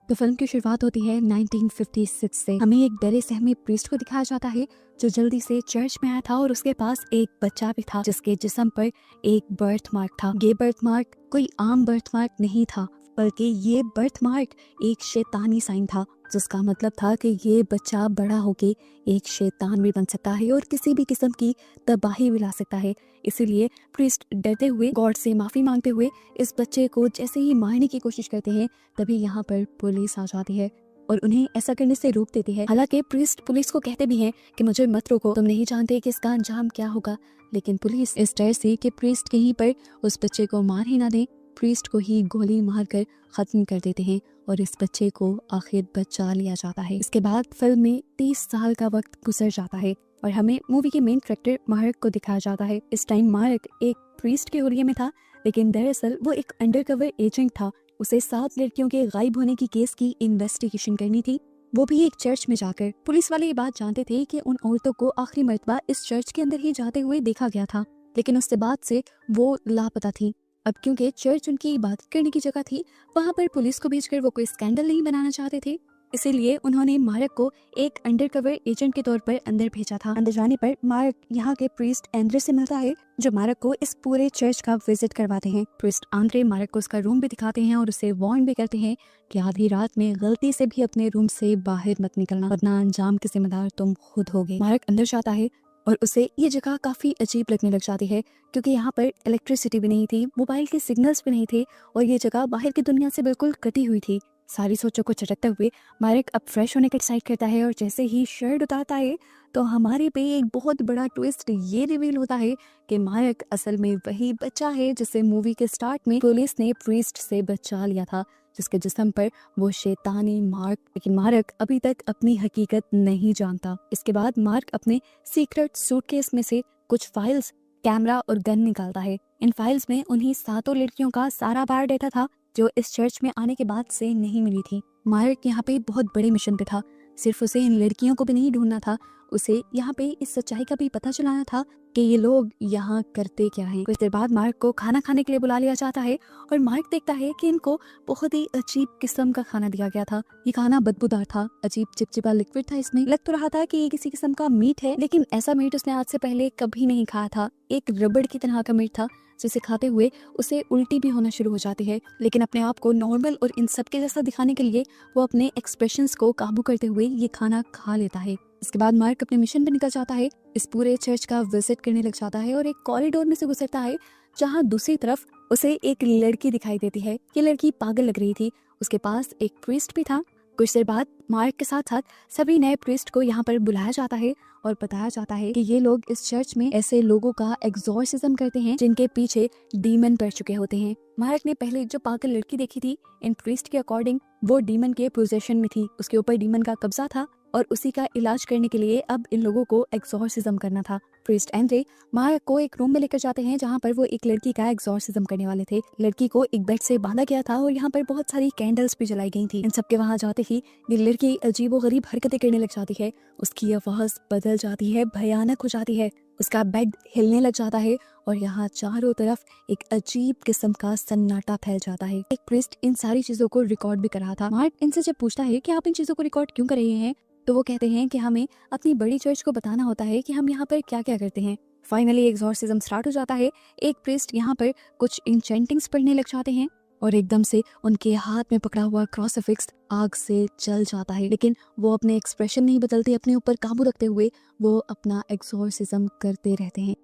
तो फिल्म की शुरुआत होती है 1956 से। हमें एक डरे सहमे प्रीस्ट को दिखाया जाता है जो जल्दी से चर्च में आया था और उसके पास एक बच्चा भी था जिसके जिस्म पर एक बर्थ मार्क था। ये बर्थ मार्क कोई आम बर्थ मार्क नहीं था, बल्कि ये बर्थ मार्क एक शैतानी साइन था, जिसका मतलब था कि ये बच्चा बड़ा होके एक शैतान भी बन सकता है और किसी भी किस्म की तबाही भी ला सकता है। इसीलिए प्रीस्ट डरते हुए गॉड से माफी मांगते हुए इस बच्चे को जैसे ही मारने की कोशिश करते हैं, तभी यहाँ पर पुलिस आ जाती है और उन्हें ऐसा करने से रोक देती है। हालांकि प्रीस्ट पुलिस को कहते भी हैं कि मुझे मत रोको, तुम नहीं जानते कि इसका अंजाम क्या होगा। लेकिन पुलिस इस डर से कि प्रीस्ट कहीं पर उस बच्चे को मार ही ना दे, प्रीस्ट को ही गोली मारकर खत्म कर देते हैं और इस बच्चे को आखिर बचा लिया जाता है। इसके बाद फिल्म में 30 साल का वक्त गुजर जाता है और हमें मूवी के मेन कैरेक्टर मार्क को दिखाया जाता है। इस टाइम मार्क एक प्रीस्ट के हुलिये में था, लेकिन दरअसल वो एक अंडरकवर एजेंट था। उसे 7 लड़कियों के गायब होने की केस की इन्वेस्टिगेशन करनी थी, वो भी एक चर्च में जाकर। पुलिस वाले ये बात जानते थे कि उन औरतों को आखिरी मर्तबा इस चर्च के अंदर ही जाते हुए देखा गया था, लेकिन उसके बाद से वो लापता थी। अब क्योंकि चर्च उनकी इबादत करने की जगह थी, वहाँ पर पुलिस को भेजकर वो कोई स्कैंडल नहीं बनाना चाहते थे, इसीलिए उन्होंने मार्क को एक अंडरकवर एजेंट के तौर पर अंदर भेजा था। अंदर जाने पर मार्क यहाँ के प्रीस्ट एंड्रे से मिलता है, जो मार्क को इस पूरे चर्च का विजिट करवाते हैं। प्रीस्ट एंड्रे मार्क को उसका रूम भी दिखाते हैं और उसे वार्न भी करते हैं कि आधी रात में गलती से भी अपने रूम से बाहर मत निकलना, वरना अंजाम के जिम्मेदार तुम खुद होगे। मार्क अंदर जाता है और उसे ये जगह काफी अजीब लगने लग जाती है, क्योंकि यहाँ पर इलेक्ट्रिसिटी भी नहीं थी, मोबाइल के सिग्नल्स भी नहीं थे और ये जगह बाहर की दुनिया से बिल्कुल कटी हुई थी। सारी सोचों को झटकते हुए मार्क अब फ्रेश होने का डिसाइड करता है और जैसे ही शर्ट उतारता है तो हमारे पे एक बहुत बड़ा ट्विस्ट ये रिवील होता है कि मार्क असल में वही बच्चा है जिसे मूवी के स्टार्ट में पुलिस ने प्रीस्ट से बचा लिया था, जिसके जिस्म पर वो शैतानी मार्क। लेकिन मार्क अभी तक अपनी हकीकत नहीं जानता। इसके बाद मार्क अपने सीक्रेट सूटकेस में से कुछ फाइल्स, कैमरा और गन निकालता है। इन फाइल्स में उन्हीं 7 लड़कियों का सारा बायोडाटा था जो इस चर्च में आने के बाद से नहीं मिली थी। मार्क यहाँ पे बहुत बड़े मिशन पे था। सिर्फ उसे इन लड़कियों को भी नहीं ढूंढना था, उसे यहाँ पे इस सच्चाई का भी पता चलाना था कि ये लोग यहाँ करते क्या हैं। कुछ देर बाद मार्क को खाना खाने के लिए बुला लिया जाता है और मार्क देखता है कि इनको बहुत ही अजीब किस्म का खाना दिया गया था। ये खाना बदबूदार था, अजीब चिपचिपा लिक्विड था इसमें। लग तो रहा था कि ये किसी किस्म का मीट है, लेकिन ऐसा मीट उसने आज से पहले कभी नहीं खाया था। एक रबड़ की तरह का मीट था जिसे खाते हुए उसे उल्टी भी होना शुरू हो जाती है। लेकिन अपने आप को नॉर्मल और इन सब के जैसा दिखाने के लिए वो अपने एक्सप्रेशंस को काबू करते हुए ये खाना खा लेता है। इसके बाद मार्क अपने मिशन पे निकल जाता है, इस पूरे चर्च का विजिट करने लग जाता है और एक कॉरिडोर में से गुजरता है जहाँ दूसरी तरफ उसे एक लड़की दिखाई देती है। ये लड़की पागल लग रही थी, उसके पास एक प्रीस्ट भी था। कुछ देर बाद मार्क के साथ साथ सभी नए प्रीस्ट को यहाँ पर बुलाया जाता है और बताया जाता है कि ये लोग इस चर्च में ऐसे लोगों का एग्जॉर्सिज्म करते हैं जिनके पीछे डीमन पड़ चुके होते हैं। मार्क ने पहले जो पागल लड़की देखी थी, इन प्रीस्ट के अकॉर्डिंग वो डीमन के पोजेशन में थी, उसके ऊपर डीमन का कब्जा था और उसी का इलाज करने के लिए अब इन लोगों को एग्जॉर्सिज्म करना था। प्रीस्ट एंड्रे मार्क को एक रूम में लेकर जाते हैं जहाँ पर वो एक लड़की का एग्जॉर्सिज्म करने वाले थे। लड़की को एक बेड से बांधा गया था और यहाँ पर बहुत सारी कैंडल्स भी जलाई गई थी। इन सबके वहाँ जाते ही ये लड़की अजीबोगरीब हरकतें करने लग जाती है, उसकी आवाज बदल जाती है, भयानक हो जाती है, उसका बेड हिलने लग जाता है और यहाँ चारों तरफ एक अजीब किस्म का सन्नाटा फैल जाता है। एक प्रीस्ट इन सारी चीजों को रिकॉर्ड भी कर रहा था। मार्क इनसे जब पूछता है कि आप इन चीजों को रिकॉर्ड क्यों कर रहे हैं, तो वो कहते हैं कि हमें अपनी बड़ी चर्च को बताना होता है कि हम यहाँ पर क्या क्या करते हैं। फाइनली एग्जॉर्सिज्म स्टार्ट हो जाता है। एक प्रीस्ट यहाँ पर कुछ इंचेंटिंग्स पढ़ने लग जाते हैं और एकदम से उनके हाथ में पकड़ा हुआ क्रॉसिफिक्स आग से जल जाता है, लेकिन वो अपने एक्सप्रेशन नहीं बदलते, अपने ऊपर काबू रखते हुए वो अपना एग्जॉर्सिज्म करते रहते हैं।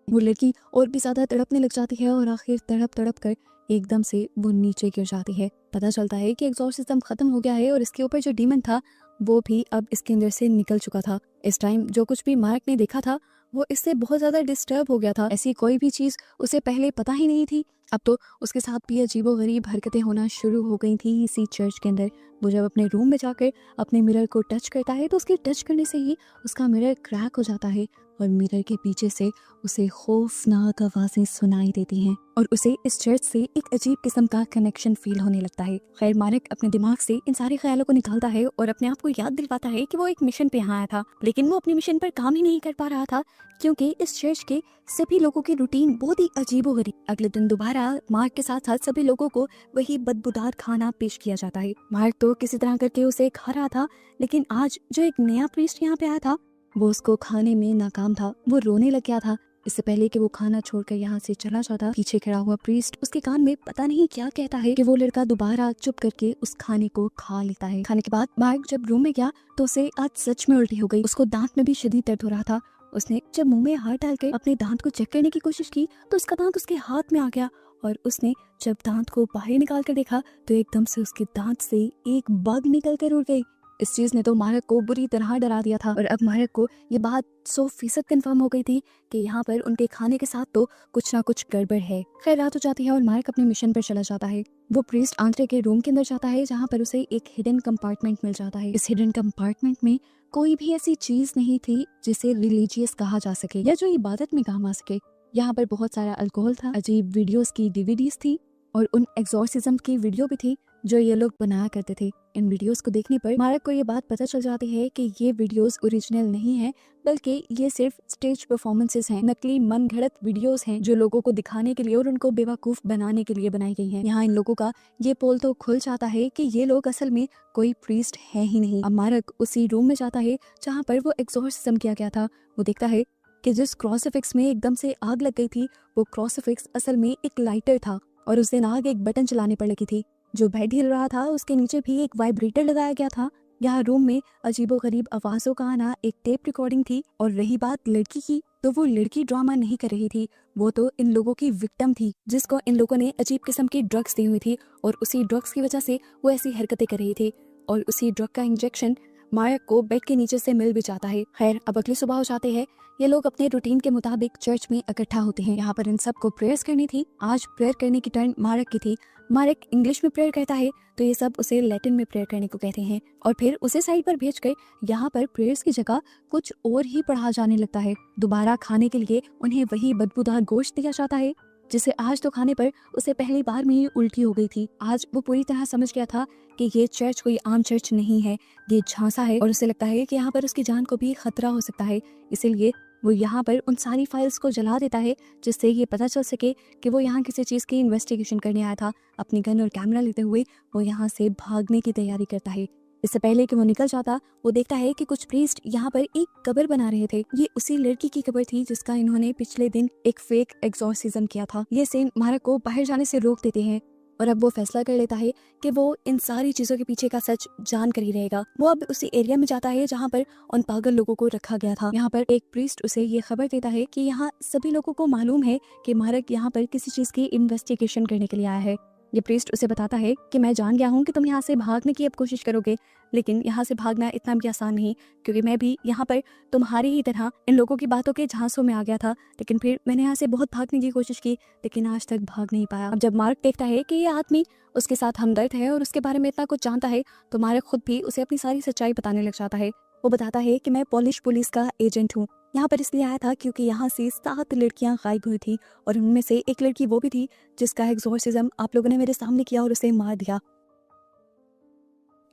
वो लड़की और भी ज्यादा तड़पने लग जाती है और आखिर तड़प तड़प कर एकदम से वो नीचे गिर जाती है। पता चलता है कि एग्जॉर्सिज्म खत्म हो गया है और इसके ऊपर जो डीमन था वो भी अब इसके अंदर से निकल चुका था। इस टाइम जो कुछ भी मार्क ने देखा था वो इससे बहुत ज्यादा डिस्टर्ब हो गया था। ऐसी कोई भी चीज उसे पहले पता ही नहीं थी। अब तो उसके साथ भी अजीबो गरीब हरकतें होना शुरू हो गई थी इसी चर्च के अंदर। वो जब अपने रूम में जाकर अपने मिरर को टच करता है तो उसके टच करने से ही उसका मिरर क्रैक हो जाता है और मिरर के पीछे से उसे खौफनाक आवाजें सुनाई देती हैं और उसे इस चर्च से एक अजीब किस्म का कनेक्शन फील होने लगता है। खैर मार्क अपने दिमाग से इन सारे ख्यालों को निकालता है और अपने आप को याद दिलवाता है कि वो एक मिशन पे यहाँ आया था, लेकिन वो अपने मिशन पर काम ही नहीं कर पा रहा था क्योंकि इस चर्च के सभी लोगों की रूटीन बहुत ही अजीबोगरीब। अगले दिन दोबारा मार्क के साथ साथ सभी लोगों को वही बदबूदार खाना पेश किया जाता है। मार्क तो किसी तरह करके उसे खा रहा था, लेकिन आज जो एक नया प्रीस्ट यहाँ पे आया था वो उसको खाने में नाकाम था। वो रोने लग गया था। इससे पहले कि वो खाना छोड़कर यहाँ से चला जाता, पीछे खड़ा हुआ प्रीस्ट उसके कान में पता नहीं क्या कहता है कि वो लड़का दोबारा चुप करके उस खाने को खा लेता है। खाने के बाद मार्क जब रूम में गया तो उसे आज सच में उल्टी हो गई। उसको दांत में भी शदीद दर्द हो रहा था। उसने जब मुंह में हाथ डालकर अपने दांत को चेक करने की कोशिश की तो उसका दांत उसके हाथ में आ गया और उसने जब दांत को बाहर निकाल कर देखा तो एकदम से उसके दांत से एक बग निकल कर उड़ गई। इस चीज ने तो मार्क को बुरी तरह डरा दिया था और अब मार्क को ये बात 100% कंफर्म हो गई थी कि यहाँ पर उनके खाने के साथ तो कुछ ना कुछ गड़बड़ है। खैर रात हो जाती है और मार्क अपने मिशन पर चला जाता है। वो प्रीस्ट आंद्रे के रूम के अंदर जाता है जहाँ पर उसे एक हिडन कंपार्टमेंट मिल जाता है। इस हिडन कंपार्टमेंट में कोई भी ऐसी चीज नहीं थी जिसे रिलीजियस कहा जा सके या जो इबादत में काम आ सके। यहाँ पर बहुत सारा अल्कोहल था, अजीब वीडियोस की डीवीडीज थी और उन एग्जॉर्सिज्म की वीडियो भी थी जो ये लोग बनाया करते थे। इन वीडियोस को देखने पर मार्क को ये बात पता चल जाती है कि ये वीडियोस ओरिजिनल नहीं है, बल्कि ये सिर्फ स्टेज परफॉर्मेंसेस हैं, नकली मन घड़त वीडियोस हैं जो लोगों को दिखाने के लिए और उनको बेवकूफ बनाने के लिए बनाई गई हैं। यहाँ इन लोगों का ये पोल तो खुल जाता है कि ये लोग असल में कोई प्रीस्ट है ही नहीं। अब मार्क उसी रूम में जाता है जहाँ पर वो एग्जॉर्सिज्म किया गया था। वो देखता है कि जिस क्रॉसिफिक्स में एकदम से आग लग गई थी वो क्रॉसिफिक्स असल में एक लाइटर था और उस दिन आग एक बटन चलाने पर लगी थी। जो बेड हिल रहा था उसके नीचे भी एक वाइब्रेटर लगाया गया था। यहाँ रूम में अजीबोगरीब आवाजों का आना एक टेप रिकॉर्डिंग थी। और रही बात लड़की की, तो वो लड़की ड्रामा नहीं कर रही थी, वो तो इन लोगों की विक्टिम थी जिसको इन लोगों ने अजीब किस्म की ड्रग्स दी हुई थी और उसी ड्रग्स की वजह से वो ऐसी हरकतें कर रही थी और उसी ड्रग का इंजेक्शन मार्क को बेड के नीचे से मिल भी जाता है। खैर अब अगली सुबह हो जाते हैं। ये लोग अपने रूटीन के मुताबिक चर्च में इकट्ठा होते हैं। यहाँ पर इन सबको प्रेयर्स करनी थी। आज प्रेयर करने की टर्न मार्क की थी। मार्क इंग्लिश में प्रेयर करता है तो ये सब उसे लैटिन में प्रेयर करने को कहते हैं और फिर उसे साइड पर भेजकर यहाँ पर प्रेयर्स की जगह कुछ और ही पढ़ा जाने लगता है। दोबारा खाने के लिए उन्हें वही बदबूदार गोश्त दिया जाता है जिसे आज तो खाने पर उसे पहली बार में ही उल्टी हो गई थी। आज वो पूरी तरह समझ गया था कि ये चर्च कोई आम चर्च नहीं है, ये झांसा है और उसे लगता है कि यहाँ पर उसकी जान को भी खतरा हो सकता है। इसीलिए वो यहाँ पर उन सारी फाइल्स को जला देता है जिससे ये पता चल सके कि वो यहाँ किसी चीज़ की इन्वेस्टिगेशन करने आया था। अपनी गन और कैमरा लेते हुए वो यहाँ से भागने की तैयारी करता है। इससे पहले कि वो निकल जाता वो देखता है कि कुछ प्रीस्ट यहाँ पर एक कब्र बना रहे थे। ये उसी लड़की की कब्र थी जिसका इन्होंने पिछले दिन एक फेक एग्जॉर्सिज्म किया था। ये सीन मार्क को बाहर जाने से रोक देते हैं और अब वो फैसला कर लेता है कि वो इन सारी चीजों के पीछे का सच जान कर ही रहेगा। वो अब उसी एरिया में जाता है जहाँ पर उन पागल लोगों को रखा गया था। यहाँ पर एक प्रीस्ट उसे ये खबर देता है कि यहाँ सभी लोगों को मालूम है कि मार्क यहाँ पर किसी चीज की इन्वेस्टिगेशन करने के लिए आया है। ये प्रीस्ट उसे बताता है कि मैं जान गया हूँ कि तुम यहाँ से भागने की अब कोशिश करोगे, लेकिन यहाँ से भागना इतना भी आसान नहीं, क्योंकि मैं भी यहाँ पर तुम्हारी ही तरह इन लोगों की बातों के झांसों में आ गया था। लेकिन फिर मैंने यहाँ से बहुत भागने की कोशिश की लेकिन आज तक भाग नहीं पाया। अब जब मार्क देखता है कि ये आदमी उसके साथ हमदर्द है और उसके बारे में इतना कुछ जानता है तो मार्क खुद भी उसे अपनी सारी सच्चाई बताने लग जाता है। वो बताता है कि मैं पोलिश पुलिस का एजेंट हूँ, यहाँ पर इसलिए आया था क्योंकि यहाँ से 7 लड़कियां गायब हुई थी और उनमें से एक लड़की वो भी थी जिसका एग्जॉर्सिज्म आप लोगों ने मेरे सामने किया और उसे मार दिया।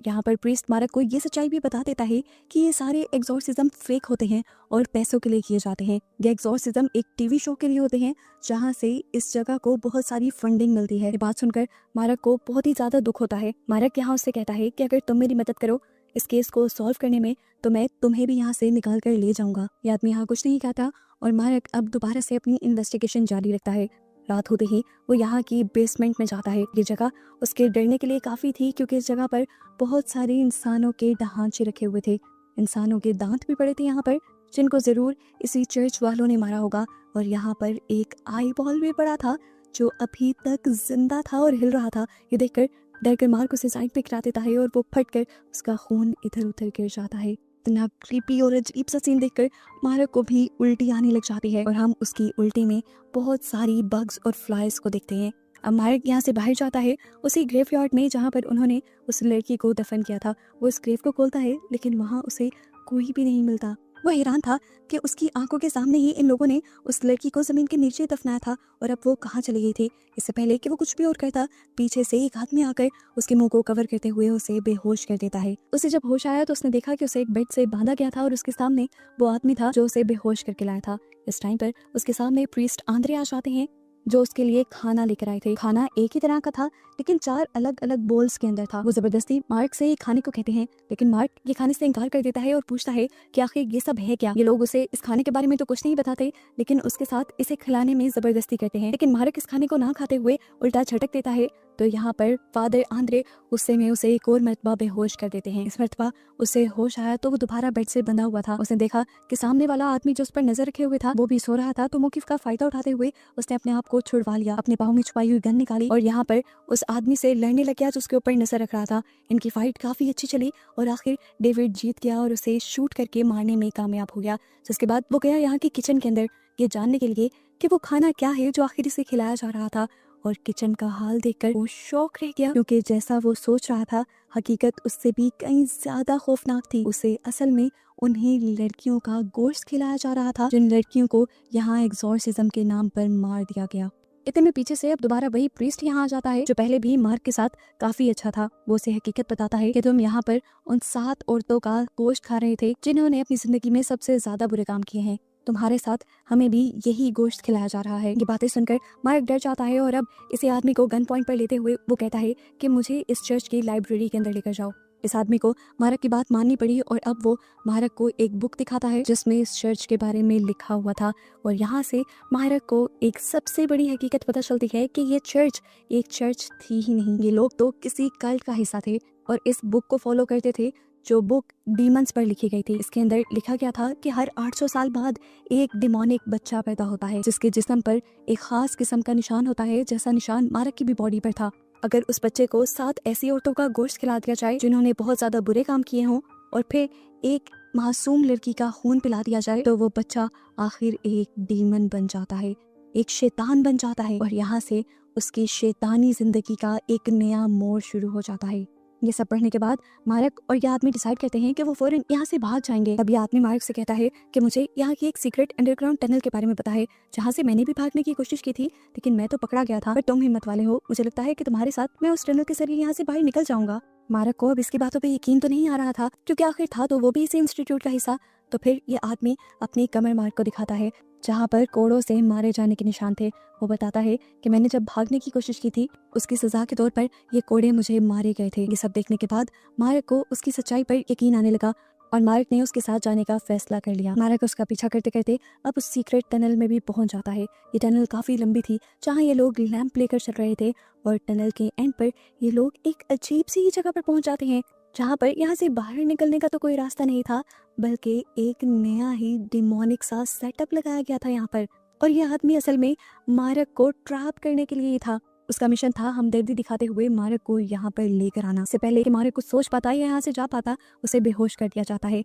यहाँ पर प्रीस्ट मार्क को ये सच्चाई भी बता देता है कि ये सारे एग्जॉर्सिज्म फेक होते हैं और पैसों के लिए किए जाते हैं। ये एग्जॉर्सिज्म एक टीवी शो के लिए होते हैं जहाँ से इस जगह को बहुत सारी फंडिंग मिलती है। ये बात सुनकर मार्क को बहुत ही ज्यादा दुख होता है। मार्क यहाँ उससे कहता है कि अगर तुम मेरी मदद करो इस केस को सॉल्व करने में तो मैं तुम्हें भी यहाँ से निकाल कर ले जाऊंगा। ये आदमी यहाँ कुछ नहीं कहता और मार्क अब दोबारा से अपनी इन्वेस्टिगेशन जारी रखता है। रात होते ही वो यहाँ की बेसमेंट में जाता है। ये जगह उसके डरने के लिए काफ़ी थी क्योंकि इस जगह पर बहुत सारे इंसानों के ढांचे रखे हुए थे। इंसानों के दांत भी पड़े थे यहाँ पर जिनको ज़रूर इसी चर्च वालों ने मारा होगा। और यहाँ पर एक आई बॉल भी पड़ा था जो अभी तक जिंदा था और हिल रहा था। ये देखकर डरकर मार्क उसे साइड पे गिरा देता है और वो फट कर उसका खून इधर उधर गिर जाता है। इतना क्रीपी और अजीब सा सीन देखकर मार्क को भी उल्टी आने लग जाती है और हम उसकी उल्टी में बहुत सारी बग्स और फ्लाइज को देखते हैं। अब मार्क यहाँ से बाहर जाता है उसी ग्रेवयार्ड में जहाँ पर उन्होंने उस लड़की को दफन किया था। वो उस ग्रेव को खोलता है लेकिन वहाँ उसे कोई भी नहीं मिलता। वो हैरान था कि उसकी आंखों के सामने ही इन लोगों ने उस लड़की को जमीन के नीचे दफनाया था और अब वो कहाँ चली गई थी। इससे पहले कि वो कुछ भी और करता, पीछे से एक आदमी आकर उसके मुंह को कवर करते हुए उसे बेहोश कर देता है। उसे जब होश आया तो उसने देखा कि उसे एक बेड से बांधा गया था और उसके सामने वो आदमी था जो उसे बेहोश करके लाया था। इस टाइम पर उसके सामने प्रीस्ट आंद्रे आ जाते हैं जो उसके लिए खाना लेकर आए थे। खाना एक ही तरह का था लेकिन 4 अलग अलग बोल्स के अंदर था। वो जबरदस्ती मार्क से ये खाने को कहते हैं लेकिन मार्क ये खाने से इनकार कर देता है और पूछता है कि आखिर ये सब है क्या। ये लोग उसे इस खाने के बारे में तो कुछ नहीं बताते लेकिन उसके साथ इसे खिलाने में जबरदस्ती करते हैं। लेकिन मार्क इस खाने को ना खाते हुए उल्टा झटक देता है तो यहाँ पर फादर आंद्रे गुस्से में उसे एक और मरतबा बेहोश कर देते हैं। इस मरतबा उसे होश आया तो वो दोबारा बेड से बंधा हुआ था। उसने देखा कि सामने वाला आदमी जो उस पर नजर रखे हुए था वो भी सो रहा था, तो मौके का फायदा उठाते हुए उसने अपने आप को छुड़वा लिया, अपने पाँव में छुपाई हुई गन निकाली और यहाँ पर उस आदमी से लड़ने लग गया जो उसके ऊपर नजर रख रहा था। इनकी फाइट काफी अच्छी चली और आखिर डेविड जीत गया और उसे शूट करके मारने में कामयाब हो गया। जिसके बाद वो गया यहाँ की किचन के अंदर ये जानने के लिए कि वो खाना क्या है जो आखिर इसे खिलाया जा रहा था। और किचन का हाल देखकर वो शॉक रह गया क्योंकि जैसा वो सोच रहा था हकीकत उससे भी कहीं ज्यादा खौफनाक थी। उसे असल में उन्हें लड़कियों का गोश्त खिलाया जा रहा था जिन लड़कियों को यहाँ एग्जॉर्सिज्म के नाम पर मार दिया गया। इतने में पीछे से अब दोबारा वही प्रीस्ट यहाँ आ जाता है जो पहले भी मार्क के साथ काफी अच्छा था। वो उसे हकीकत बताता है कि तुम यहाँ पर उन 7 औरतों का गोश्त खा रहे थे जिन्होंने अपनी जिंदगी में सबसे ज्यादा बुरे काम किए हैं। तुम्हारे साथ हमें भी यही गोश्त खिलाया जा रहा है। ये बातें सुनकर मार्क डर जाता है और अब इसी आदमी को गन पॉइंट पर लेते हुए वो कहता है कि मुझे इस चर्च की लाइब्रेरी के अंदर लेकर जाओ। इस आदमी को मार्क की बात माननी पड़ी और अब वो मार्क को एक बुक दिखाता है जिसमें इस चर्च के बारे में लिखा हुआ था और यहाँ से मार्क को एक सबसे बड़ी हकीकत पता चलती है कि ये चर्च एक चर्च थी ही नहीं, ये लोग तो किसी कल्ट का हिस्सा थे और इस बुक को फॉलो करते थे जो बुक डीमंस पर लिखी गई थी। इसके अंदर लिखा गया था कि हर 800 साल बाद एक डिमोनिक बच्चा पैदा होता है जिसके जिस्म पर एक खास किस्म का निशान होता है जैसा निशान मार्क की भी बॉडी पर था। अगर उस बच्चे को 7 ऐसी औरतों का गोश्त खिला दिया जाए जिन्होंने बहुत ज्यादा बुरे काम किए हों और फिर एक मासूम लड़की का खून पिला दिया जाए तो वो बच्चा आखिर एक डीमन बन जाता है, एक शैतान बन जाता है और यहाँ से उसकी शैतानी जिंदगी का एक नया मोड़ शुरू हो जाता है। ये सब पढ़ने के बाद मार्क और ये आदमी डिसाइड करते हैं कि वो फौरन यहाँ से भाग जाएंगे। तब ये आदमी मार्क से कहता है कि मुझे यहाँ की एक सीक्रेट अंडरग्राउंड टनल के बारे में पता है जहाँ से मैंने भी भागने की कोशिश की थी लेकिन मैं तो पकड़ा गया था, पर तुम हिम्मत वाले हो, मुझे लगता है कि तुम्हारे साथ मैं उस टनल के जरिए यहाँ से बाहर निकल जाऊंगा। मार्क को अब इसकी बातों पे यकीन तो नहीं आ रहा था क्योंकि आखिर था तो वो भी इसी इंस्टीट्यूट का हिस्सा। तो फिर ये आदमी अपनी कमर मार्क को दिखाता है जहाँ पर कोड़ों से मारे जाने के निशान थे। वो बताता है कि मैंने जब भागने की कोशिश की थी उसकी सजा के तौर पर ये कोड़े मुझे मारे गए थे। ये सब देखने के बाद मार्क को उसकी सच्चाई पर यकीन आने लगा और मार्क ने उसके साथ जाने का फैसला कर लिया। मार्क उसका पीछा करते करते अब उस सीक्रेट टनल में भी पहुंच जाता है। ये टनल काफी लंबी थी जहाँ ये लोग लैंप लेकर चल रहे थे और टनल के एंड पर ये लोग एक अजीब सी जगह पर पहुंच जाते हैं जहाँ पर यहाँ से बाहर निकलने का तो कोई रास्ता नहीं था बल्कि एक नया ही डिमोनिक सा सेटअप लगाया गया था यहाँ पर। और ये आदमी असल में मार्क को ट्रैप करने के लिए ही था। उसका मिशन था हमदर्दी दिखाते हुए मार्क को यहाँ पर लेकर आना। इससे पहले कि मार्क कुछ सोच पाता या यहाँ से जा पाता उसे बेहोश कर दिया जाता है।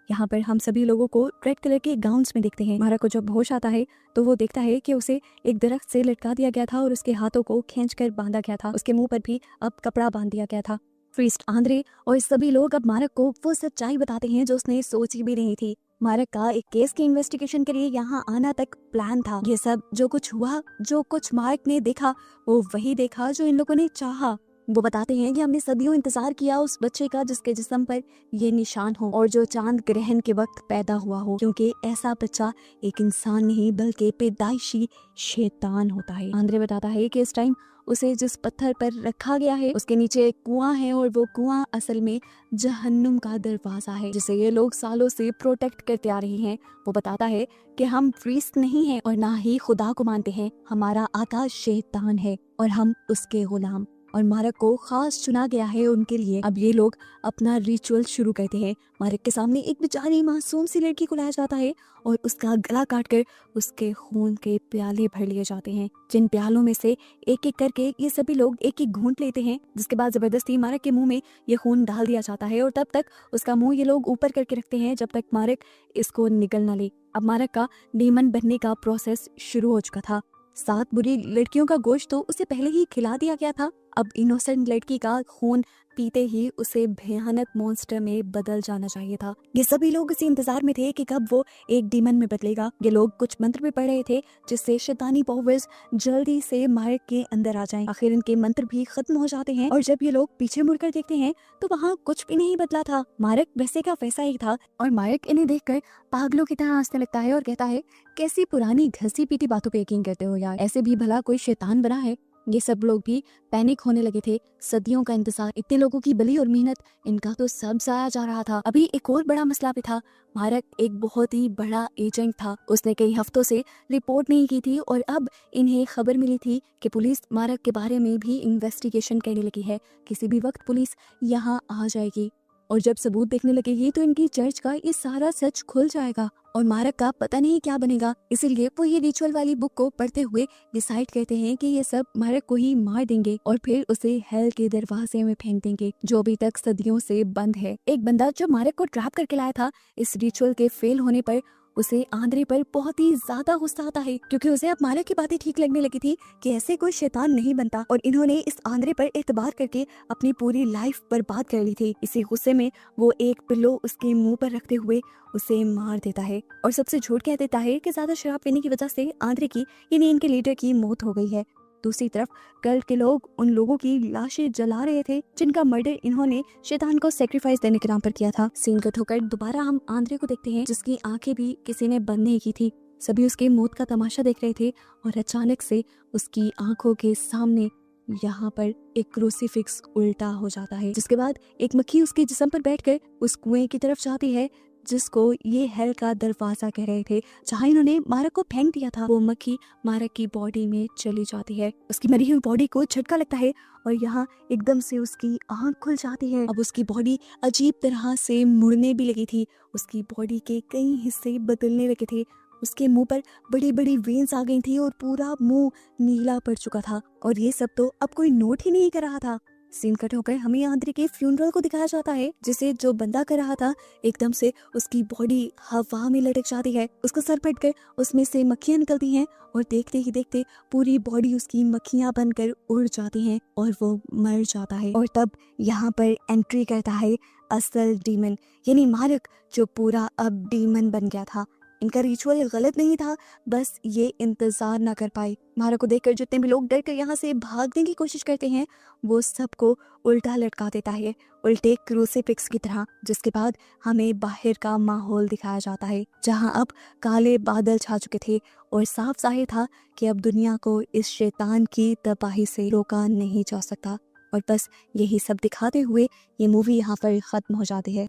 यहाँ पर हम सभी लोगों को रेड कलर के गाउन्स में देखते हैं। मार्क को जब होश आता है तो वो देखता है कि उसे एक दरख्त से लटका दिया गया था और उसके हाथों को खींचकर बांधा गया था। उसके मुंह पर भी अब कपड़ा बांध दिया गया था। प्रीस्ट आंद्रे और सभी लोग अब मार्क को वो सच्चाई बताते हैं जो उसने सोची भी नहीं थी। मार्क का एक केस की इन्वेस्टिगेशन के लिए यहाँ आना तक प्लान था। ये सब जो कुछ हुआ, जो कुछ मार्क ने देखा वो वही देखा जो इन लोगों ने चाहा। वो बताते हैं कि हमने सदियों इंतजार किया उस बच्चे का जिसके जिस्म पर ये निशान हो और जो चांद ग्रहण के वक्त पैदा हुआ हो, क्योंकि ऐसा बच्चा एक इंसान नहीं बल्कि पैदाइशी शैतान होता है। आंद्रे बताता है कि इस टाइम उसे जिस पत्थर पर रखा गया है उसके नीचे एक कुआं है और वो कुआं असल में जहन्नुम का दरवाजा है जिसे ये लोग सालों से प्रोटेक्ट करते आ रहे हैं। वो बताता है कि हम प्रीस्ट नहीं हैं और ना ही खुदा को मानते हैं, हमारा आका शैतान है और हम उसके गुलाम, और मार्क को खास चुना गया है उनके लिए। अब ये लोग अपना रिचुअल शुरू करते हैं। मार्क के सामने एक बेचारी मासूम सी लड़की को लाया जाता है और उसका गला काटकर उसके खून के प्याले भर लिए जाते हैं, जिन प्यालों में से एक एक करके ये सभी लोग एक एक घूंट लेते हैं, जिसके बाद जबरदस्ती मार्क के मुंह में ये खून डाल दिया जाता है और तब तक उसका मुंह ये लोग ऊपर करके रखते हैं जब तक मार्क इसको निगल न ले। अब मार्क का डीमन बनने का प्रोसेस शुरू हो चुका था। 7 बुरी लड़कियों का गोश्त तो उसे पहले ही खिला दिया गया था। अब इनोसेंट लड़की का खून पीते ही उसे भयानक मॉन्स्टर में बदल जाना चाहिए था। ये सभी लोग इसी इंतजार में थे कि कब वो एक डीमन में बदलेगा। ये लोग कुछ मंत्र भी पढ़ रहे थे जिससे शैतानी पावर्स जल्दी से मार्क के अंदर आ जाएं। आखिर इनके मंत्र भी खत्म हो जाते हैं और जब ये लोग पीछे मुड़कर देखते हैं तो वहाँ कुछ भी नहीं बदला था। मार्क वैसे का वैसा ही था और मार्क इन्हें देखकर पागलों की तरह हंसने लगता है और कहता है, कैसी पुरानी घसी पीटी बातों पे यकीन करते हो यार, ऐसे भी भला कोई शैतान बना है। ये सब लोग भी पैनिक होने लगे थे। सदियों का इंतजार, इतने लोगों की बलि और मेहनत, इनका तो सब जाया जा रहा था। अभी एक और बड़ा मसला भी था। मारक एक बहुत ही बड़ा एजेंट था। उसने कई हफ्तों से रिपोर्ट नहीं की थी और अब इन्हें खबर मिली थी कि पुलिस मारक के बारे में भी इन्वेस्टिगेशन करने लगी है। किसी भी वक्त पुलिस यहाँ आ जाएगी और जब सबूत देखने लगेगी तो इनकी चर्च का ये सारा सच खुल जाएगा और मारक का पता नहीं क्या बनेगा। इसीलिए वो ये रिचुअल वाली बुक को पढ़ते हुए डिसाइड करते हैं कि ये सब मारक को ही मार देंगे और फिर उसे हेल के दरवाजे में फेंक देंगे जो अभी तक सदियों से बंद है। एक बंदा जो मारक को ट्रैप करके लाया था, इस रिचुअल के फेल होने पर उसे आंद्रे पर बहुत ही ज्यादा गुस्सा आता है क्योंकि उसे अब मारक की बातें ठीक लगने लगी थी कि ऐसे कोई शैतान नहीं बनता और इन्होंने इस आंद्रे पर एतबार करके अपनी पूरी लाइफ बर्बाद कर ली थी। इसी गुस्से में वो एक पिल्लो उसके मुंह पर रखते हुए उसे मार देता है और सबसे झूठ कह देता है कि ज्यादा शराब पीने की वजह से आंद्रे की यानी इनके लीडर की मौत हो गई है। दूसरी तरफ कल्ट के लोग उन लोगों की लाशें जला रहे थे जिनका मर्डर इन्होंने शैतान को सेक्रीफाइस देने के नाम पर किया था। सीन कट होकर दोबारा हम आंद्रे को देखते हैं जिसकी आंखें भी किसी ने बंद नहीं की थी। सभी उसके मौत का तमाशा देख रहे थे और अचानक से उसकी आंखों के सामने यहाँ पर एक क्रूसीफिक्स उल्टा हो जाता है, जिसके बाद एक मक्खी उसके जिस्म पर बैठकर उस कुएं की तरफ जाती है जिसको ये हेल का दरवाजा कह रहे थे, जहाँ इन्होंने मारक को फेंक दिया था। वो मक्खी मारक की बॉडी में चली जाती है। उसकी मरी हुई बॉडी को झटका लगता है और यहाँ एकदम से उसकी आंख खुल जाती है। अब उसकी बॉडी अजीब तरह से मुड़ने भी लगी थी। उसकी बॉडी के कई हिस्से बदलने लगे थे। उसके मुंह पर बड़ी बड़ी वेन्स आ गई थी और पूरा मुंह नीला पड़ चुका था और ये सब तो अब कोई नोट ही नहीं कर रहा था। सीन कट होकर हमें आंद्रे के फ्यूनरल को दिखाया जाता है जिसे जो बंदा कर रहा था एकदम से उसकी बॉडी हवा में लटक जाती है। उसका सर फटकर उसमें से मक्खियां निकलती हैं और देखते ही देखते पूरी बॉडी उसकी मक्खियां बनकर उड़ जाती हैं और वो मर जाता है। और तब यहाँ पर एंट्री करता है असल डीमन यानी मारक, जो पूरा अब डीमन बन गया था। इनका रिचुअल गलत नहीं था, बस ये इंतजार ना कर पाए। मारक को देखकर जितने भी लोग डर कर यहाँ से भागने की कोशिश करते हैं वो सबको उल्टा लटका देता है, उल्टे क्रूसीफिक्स की तरह। जिसके बाद हमें बाहर का माहौल दिखाया जाता है जहाँ अब काले बादल छा चुके थे और साफ जाहिर था कि अब दुनिया को इस शैतान की तबाही से रोका नहीं जा सकता। और बस यही सब दिखाते हुए ये मूवी यहाँ पर खत्म हो जाती है।